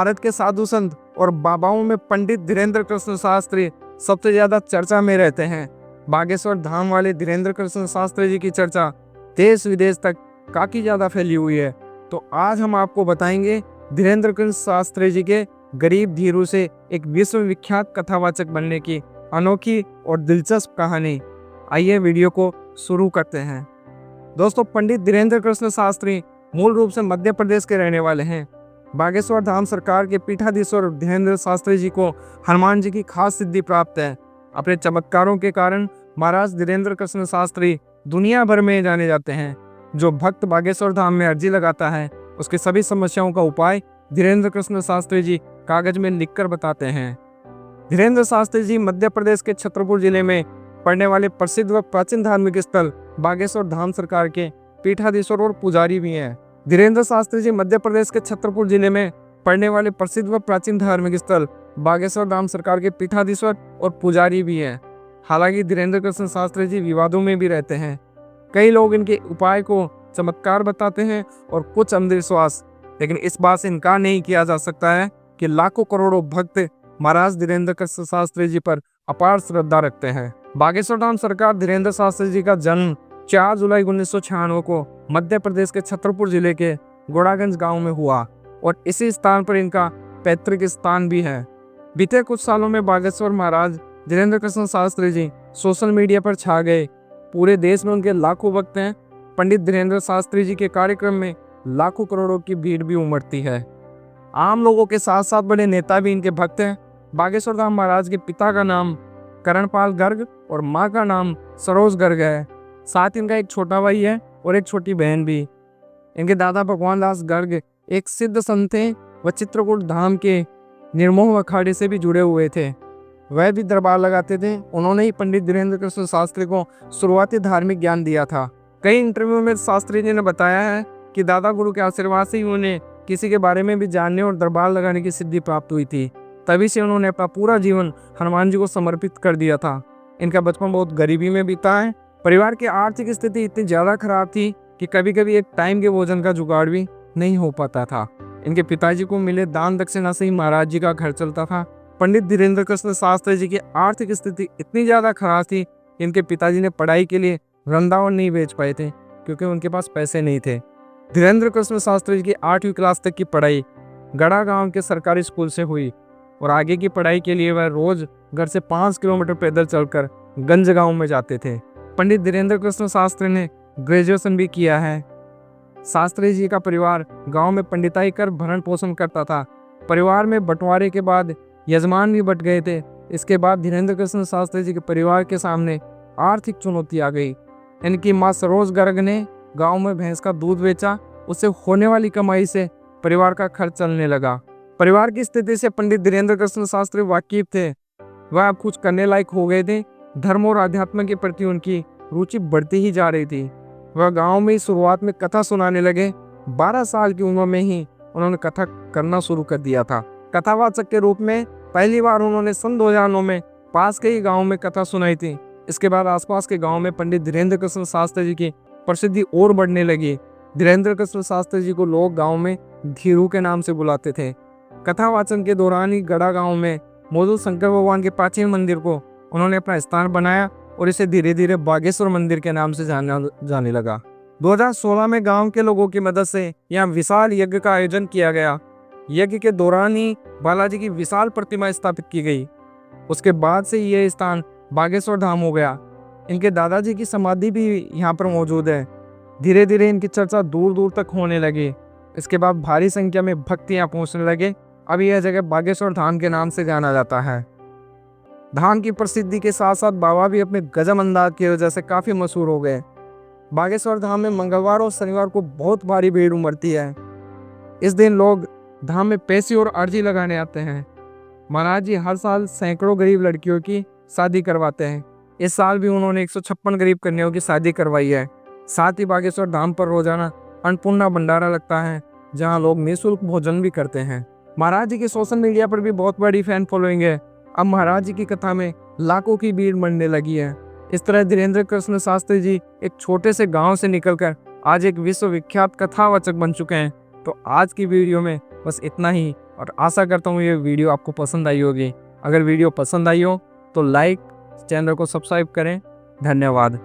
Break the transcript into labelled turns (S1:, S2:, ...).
S1: भारत के साधु संत और बाबाओं में पंडित धीरेन्द्र कृष्ण शास्त्री सबसे ज्यादा चर्चा में रहते हैं। बागेश्वर धाम वाले धीरेन्द्र कृष्ण शास्त्री जी की चर्चा देश विदेश तक काफी ज्यादा फैली हुई है। तो आज हम आपको बताएंगे धीरेन्द्र कृष्ण शास्त्री जी के गरीब धीरू से एक विश्व विख्यात कथावाचक बनने की अनोखी और दिलचस्प कहानी। आइए वीडियो को शुरू करते हैं। दोस्तों, पंडित धीरेन्द्र कृष्ण शास्त्री मूल रूप से मध्य प्रदेश के रहने वाले हैं। बागेश्वर धाम सरकार के पीठाधीश्वर धीरेन्द्र शास्त्री जी को हनुमान जी की खास सिद्धि प्राप्त है। अपने चमत्कारों के कारण महाराज धीरेन्द्र कृष्ण शास्त्री दुनिया भर में जाने जाते हैं। जो भक्त बागेश्वर धाम में अर्जी लगाता है उसकी सभी समस्याओं का उपाय धीरेन्द्र कृष्ण शास्त्री जी कागज में लिखकर बताते हैं। धीरेन्द्र शास्त्री जी मध्य प्रदेश के छतरपुर जिले में पड़ने वाले प्रसिद्ध व प्राचीन धार्मिक स्थल बागेश्वर धाम सरकार के पीठाधीश्वर और पुजारी भी हैं। धीरेन्द्र शास्त्री जी मध्य प्रदेश के छतरपुर जिले में पड़ने वाले प्रसिद्ध व प्राचीन धार्मिक स्थल बागेश्वर धाम सरकार के पीठाधीश्वर और पुजारी भी हैं। हालांकि धीरेन्द्र कृष्ण शास्त्री जी विवादों में भी रहते हैं। कई लोग इनके उपाय को चमत्कार बताते हैं और कुछ अंधविश्वास, लेकिन इस बात से इनकार नहीं किया जा सकता है कि लाखों करोड़ों भक्त महाराज धीरेन्द्र कृष्ण शास्त्री जी पर अपार श्रद्धा रखते हैं। बागेश्वर धाम सरकार धीरेन्द्र शास्त्री जी का जन्म 4 जुलाई 1996 को मध्य प्रदेश के छतरपुर जिले के गोड़ागंज गांव में हुआ और इसी स्थान पर इनका पैतृक स्थान भी है। बीते कुछ सालों में बागेश्वर महाराज धीरेन्द्र कृष्ण शास्त्री जी सोशल मीडिया पर छा गए। पूरे देश में उनके लाखों भक्त हैं। पंडित धीरेन्द्र शास्त्री जी के कार्यक्रम में लाखों करोड़ों की भीड़ भी उमड़ती है। आम लोगों के साथ साथ बड़े नेता भी इनके भक्त हैं। बागेश्वर धाम महाराज के पिता का नाम करणपाल गर्ग और माँ का नाम सरोज गर्ग है। साथ इनका एक छोटा भाई है और एक छोटी बहन भी। इनके दादा भगवान दास गर्ग एक सिद्ध संत थे व चित्रकूट धाम के निर्मोह अखाड़े से भी जुड़े हुए थे। वह भी दरबार लगाते थे। उन्होंने ही पंडित धीरेन्द्र कृष्ण शास्त्री को शुरुआती धार्मिक ज्ञान दिया था। कई इंटरव्यू में शास्त्री जी ने बताया है कि दादा गुरु के आशीर्वाद से ही उन्हें किसी के बारे में भी जानने और दरबार लगाने की सिद्धि प्राप्त हुई थी। तभी से उन्होंने अपना पूरा जीवन हनुमान जी को समर्पित कर दिया था। इनका बचपन बहुत गरीबी में बीता है। परिवार की आर्थिक स्थिति इतनी ज़्यादा खराब थी कि कभी कभी एक टाइम के भोजन का जुगाड़ भी नहीं हो पाता था। इनके पिताजी को मिले दान दक्षिणा से ही महाराज जी का घर चलता था। पंडित धीरेन्द्र कृष्ण शास्त्री जी की आर्थिक स्थिति इतनी ज़्यादा खराब थी कि इनके पिताजी ने पढ़ाई के लिए वृंदावन नहीं बेच पाए थे क्योंकि उनके पास पैसे नहीं थे। धीरेन्द्र कृष्ण शास्त्री जी की 8वीं क्लास तक की पढ़ाई गड़ा गांव के सरकारी स्कूल से हुई और आगे की पढ़ाई के लिए वह रोज घर से 5 किलोमीटर पैदल चलकर गंज गांव में जाते थे। पंडित धीरेन्द्र कृष्ण शास्त्री ने ग्रेजुएशन भी किया है। शास्त्री जी का परिवार गांव में पंडिताई कर भरण पोषण करता था। परिवार में बंटवारे के बाद यजमान भी बट गए थे। इसके बाद धीरेन्द्र कृष्ण शास्त्री जी के परिवार के सामने आर्थिक चुनौती आ गई। इनकी माँ सरोज गर्ग ने गांव में भैंस का दूध बेचा। उससे होने वाली कमाई से परिवार का खर्च चलने लगा। परिवार की स्थिति से पंडित धीरेन्द्र कृष्ण शास्त्री वाकिफ थे। वह अब कुछ करने लायक हो गए थे। धर्म और अध्यात्म के प्रति उनकी रुचि बढ़ती ही जा रही थी। वह गांव में शुरुआत में कथा सुनाने लगे। 12 साल की उम्र में ही उन्होंने कथा करना शुरू कर दिया था। कथावाचक के रूप में पहली बार उन्होंने सन 2009 में पास के ही गाँव में कथा सुनाई थी। इसके बाद आसपास के गाँव में पंडित धीरेन्द्र कृष्ण शास्त्री जी की प्रसिद्धि और बढ़ने लगी। धीरेन्द्र कृष्ण शास्त्री जी को लोग गाँव में धीरू के नाम से बुलाते थे। कथावाचन के दौरान ही गड़ा गांव में मौजूद शंकर भगवान के प्राचीन मंदिर को उन्होंने अपना स्थान बनाया और इसे धीरे धीरे बागेश्वर मंदिर के नाम से जाना जाने लगा। 2016 में गांव के लोगों की मदद से यहाँ विशाल यज्ञ का आयोजन किया गया। यज्ञ के दौरान ही बालाजी की विशाल प्रतिमा स्थापित की गई। उसके बाद से यह स्थान बागेश्वर धाम हो गया। इनके दादाजी की समाधि भी यहाँ पर मौजूद है। धीरे धीरे इनकी चर्चा दूर दूर तक होने लगी। इसके बाद भारी संख्या में भक्त यहाँ पहुँचने लगे। अब यह जगह बागेश्वर धाम के नाम से जाना जाता है। धाम की प्रसिद्धि के साथ साथ बाबा भी अपने गजब अंदाज की वजह से काफ़ी मशहूर हो गए। बागेश्वर धाम में मंगलवार और शनिवार को बहुत भारी भीड़ उमड़ती है। इस दिन लोग धाम में पैसे और अर्जी लगाने आते हैं। महाराज जी हर साल सैकड़ों गरीब लड़कियों की शादी करवाते हैं। इस साल भी उन्होंने 156 गरीब कन्याओं की शादी करवाई है। साथ ही बागेश्वर धाम पर रोजाना अन्नपूर्णा भंडारा लगता है जहाँ लोग निःशुल्क भोजन भी करते हैं। महाराज जी की सोशल मीडिया पर भी बहुत बड़ी फैन फॉलोइंग है। अब महाराज जी की कथा में लाखों की भीड़ बढ़ने लगी है। इस तरह धीरेन्द्र कृष्ण शास्त्री जी एक छोटे से गांव से निकलकर आज एक विश्व विख्यात कथावाचक बन चुके हैं। तो आज की वीडियो में बस इतना ही। और आशा करता हूँ ये वीडियो आपको पसंद आई होगी। अगर वीडियो पसंद आई हो तो लाइक, चैनल को सब्सक्राइब करें। धन्यवाद।